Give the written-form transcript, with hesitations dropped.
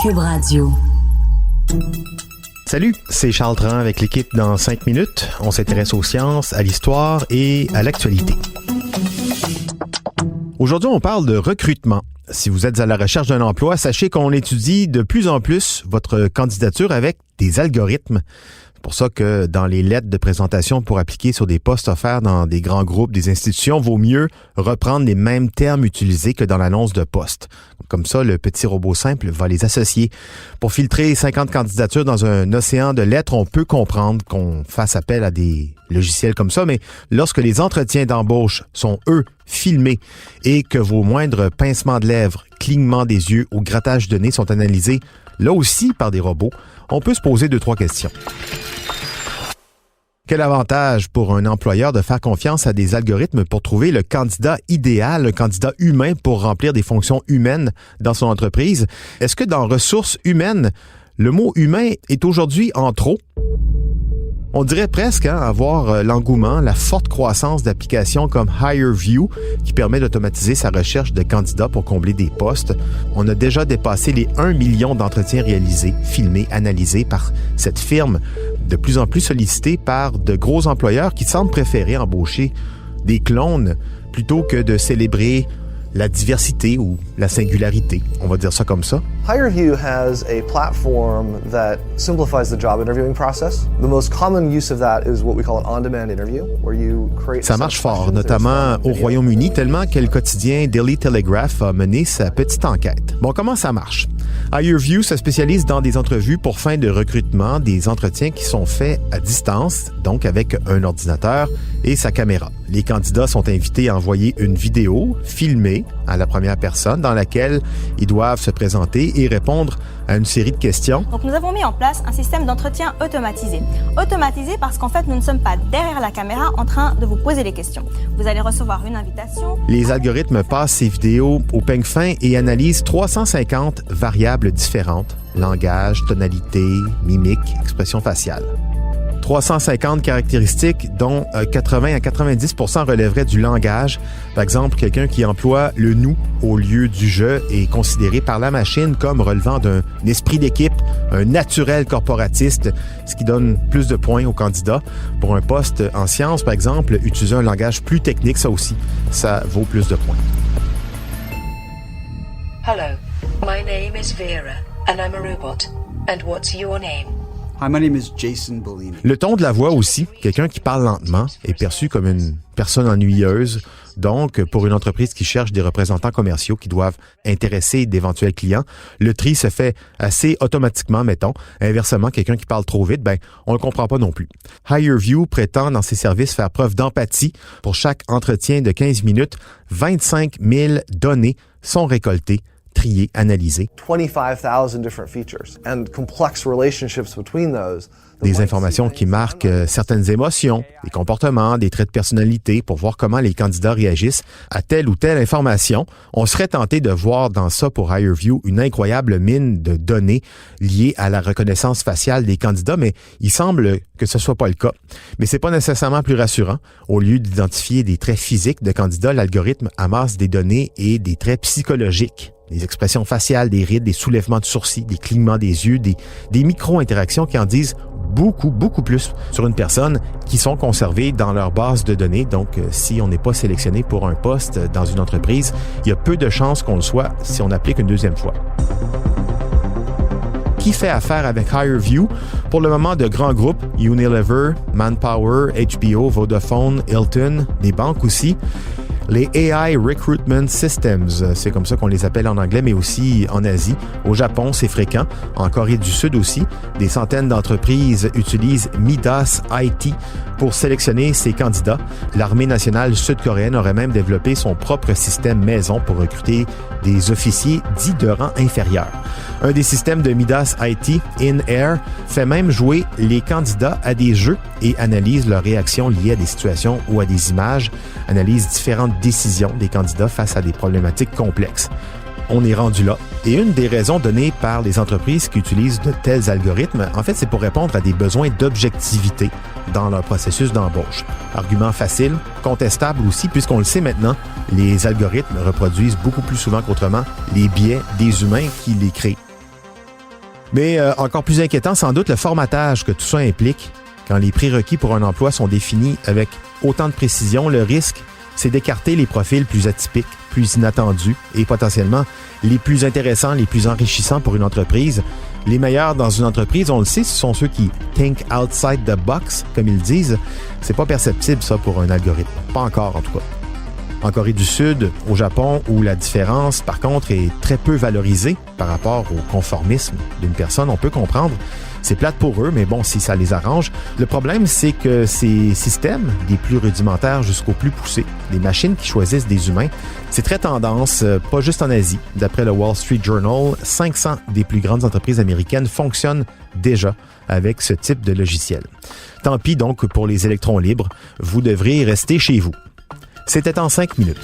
Cube Radio. Salut, c'est Charles Tran avec l'équipe dans 5 minutes. On s'intéresse aux sciences, à l'histoire et à l'actualité. Aujourd'hui, on parle de recrutement. Si vous êtes à la recherche d'un emploi, sachez qu'on étudie de plus en plus votre candidature avec des algorithmes. C'est pour ça que dans les lettres de présentation pour appliquer sur des postes offerts dans des grands groupes, des institutions, vaut mieux reprendre les mêmes termes utilisés que dans l'annonce de poste. Comme ça, le petit robot simple va les associer. Pour filtrer 50 candidatures dans un océan de lettres, on peut comprendre qu'on fasse appel à des logiciels comme ça, mais lorsque les entretiens d'embauche sont, eux, filmés et que vos moindres pincements de lèvres, clignements des yeux ou grattages de nez sont analysés, là aussi par des robots, on peut se poser 2-3 questions. Quel avantage pour un employeur de faire confiance à des algorithmes pour trouver le candidat idéal, le candidat humain pour remplir des fonctions humaines dans son entreprise? Est-ce que dans ressources humaines, le mot humain est aujourd'hui en trop? On dirait presque avoir l'engouement, la forte croissance d'applications comme HireVue qui permet d'automatiser sa recherche de candidats pour combler des postes. On a déjà dépassé les 1 million d'entretiens réalisés, filmés, analysés par cette firme, de plus en plus sollicitée par de gros employeurs qui semblent préférer embaucher des clones plutôt que de célébrer la diversité ou la singularité. On va dire ça comme ça. HireVue has a platform that simplifies the job interviewing process. The most common use of that is what we call an on-demand interview, where you create... Ça marche fort, notamment au Royaume-Uni, tellement que le quotidien Daily Telegraph a mené sa petite enquête. Bon, comment ça marche? HireVue se spécialise dans des entrevues pour fin de recrutement, des entretiens qui sont faits à distance, donc avec un ordinateur et sa caméra. Les candidats sont invités à envoyer une vidéo filmée à la première personne dans laquelle ils doivent se présenter et répondre à une série de questions. Donc nous avons mis en place un système d'entretien automatisé. Automatisé parce qu'en fait, nous ne sommes pas derrière la caméra en train de vous poser les questions. Vous allez recevoir une invitation. Les algorithmes passent ces vidéos au peigne fin et analysent 350 variables différentes. Langage, tonalité, mimique, expression faciale. 350 caractéristiques dont 80 à 90% relèveraient du langage. Par exemple, quelqu'un qui emploie le « nous » au lieu du « je » est considéré par la machine comme relevant d'un esprit d'équipe, un naturel corporatiste, ce qui donne plus de points aux candidats. Pour un poste en sciences, par exemple, utiliser un langage plus technique, ça aussi, ça vaut plus de points. Hello, my name is Vera, and I'm a robot. And what's your name? Hi, my name is Jason Bellini. Le ton de la voix aussi, quelqu'un qui parle lentement est perçu comme une personne ennuyeuse. Donc, pour une entreprise qui cherche des représentants commerciaux qui doivent intéresser d'éventuels clients, le tri se fait assez automatiquement, mettons. Inversement, quelqu'un qui parle trop vite, on le comprend pas non plus. HireVue prétend dans ses services faire preuve d'empathie. Pour chaque entretien de 15 minutes, 25 000 données sont récoltées, triées, analysées. 25,000 different features and complex relationships between those. Des informations qui marquent certaines émotions, des comportements, des traits de personnalité pour voir comment les candidats réagissent à telle ou telle information. On serait tenté de voir dans ça pour HireVue une incroyable mine de données liées à la reconnaissance faciale des candidats, mais il semble que ce soit pas le cas. Mais c'est pas nécessairement plus rassurant. Au lieu d'identifier des traits physiques de candidats, l'algorithme amasse des données et des traits psychologiques. Des expressions faciales, des rides, des soulèvements de sourcils, des clignements des yeux, des micro-interactions qui en disent beaucoup plus sur une personne qui sont conservées dans leur base de données. Donc, si on n'est pas sélectionné pour un poste dans une entreprise, il y a peu de chances qu'on le soit si on applique une deuxième fois. Qui fait affaire avec HireVue? Pour le moment, de grands groupes, Unilever, Manpower, HBO, Vodafone, Hilton, des banques aussi. Les AI Recruitment Systems, c'est comme ça qu'on les appelle en anglais, mais aussi en Asie. Au Japon, c'est fréquent. En Corée du Sud aussi, des centaines d'entreprises utilisent Midas IT pour sélectionner ses candidats. L'armée nationale sud-coréenne aurait même développé son propre système maison pour recruter des officiers dits de rang inférieur. Un des systèmes de Midas IT, In-Air, fait même jouer les candidats à des jeux et analyse leurs réactions liées à des situations ou à des images, analyse différentes décisions des candidats face à des problématiques complexes. On est rendu là. Et une des raisons données par les entreprises qui utilisent de tels algorithmes, en fait, c'est pour répondre à des besoins d'objectivité dans leur processus d'embauche. Argument facile, contestable aussi, puisqu'on le sait maintenant, les algorithmes reproduisent beaucoup plus souvent qu'autrement les biais des humains qui les créent. Mais encore plus inquiétant, sans doute, le formatage que tout ça implique. Quand les prérequis pour un emploi sont définis avec autant de précision, le risque, c'est d'écarter les profils plus atypiques, plus inattendus et potentiellement les plus intéressants, les plus enrichissants pour une entreprise. Les meilleurs dans une entreprise, on le sait, ce sont ceux qui think outside the box, comme ils disent. C'est pas perceptible, ça, pour un algorithme. Pas encore, en tout cas. En Corée du Sud, au Japon, où la différence, par contre, est très peu valorisée par rapport au conformisme d'une personne, on peut comprendre. C'est plate pour eux, mais bon, si ça les arrange. Le problème, c'est que ces systèmes, des plus rudimentaires jusqu'aux plus poussés, des machines qui choisissent des humains, c'est très tendance, pas juste en Asie. D'après le Wall Street Journal, 500 des plus grandes entreprises américaines fonctionnent déjà avec ce type de logiciel. Tant pis donc pour les électrons libres, vous devrez rester chez vous. C'était en 5 minutes.